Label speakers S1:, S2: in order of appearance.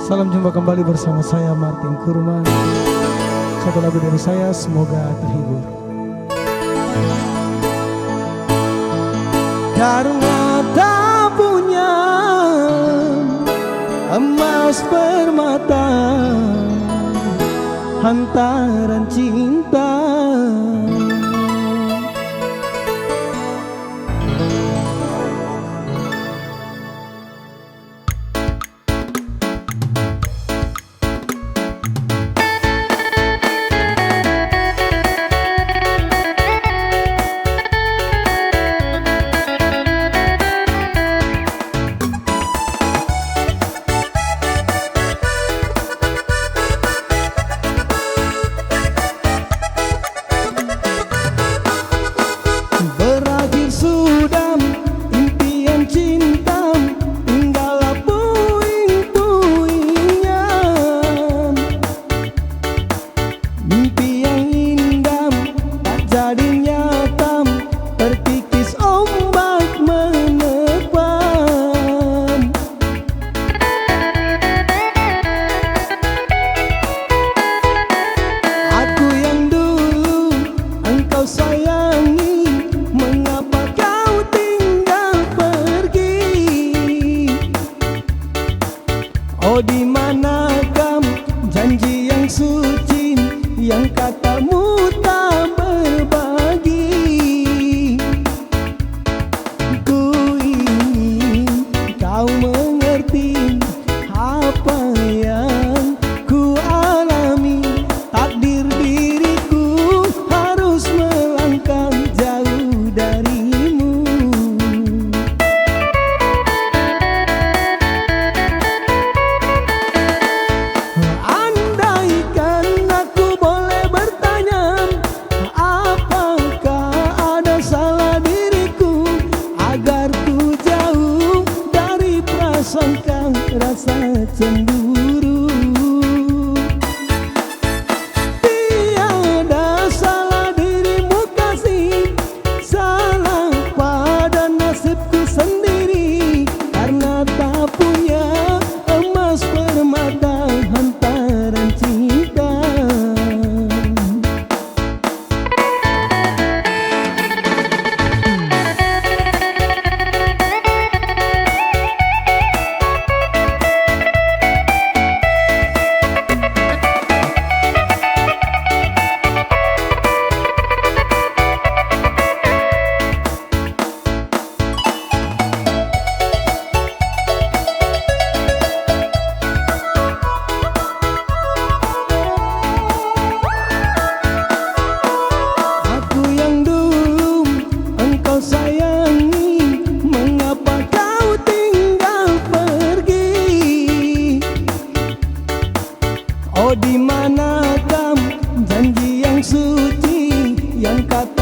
S1: Salam jumpa kembali bersama saya Martin Kurman. Satu lagu dari saya, semoga terhibur. Karena tak punya emas permata, hantaran cinta, berakhir sudah impian cinta, tinggallah puing-puingnya. Mimpi yang indah tak jadi nyata, terkikis ombak menerpam. Aku yang dulu engkau sayangi, mengapa kau tinggal pergi? Oh, di manakah janji yang suci, yang katamu tak berbagi? Ku ingin kau mengerti apa yang ku alami. Takdir diriku harus melangkah jauh darimu. Andaikan aku boleh bertanya, apakah ada salah diriku agar ku jauh dari prasangka rasa cemburu? Tiada salah dirimu kasih, salah pada nasibku sendiri, karena tak punya emas permata, hantaran cinta. Aku yang dulu engkau sayangi, mengapa kau tinggal pergi? Oh, di manakah janji yang suci, yang kata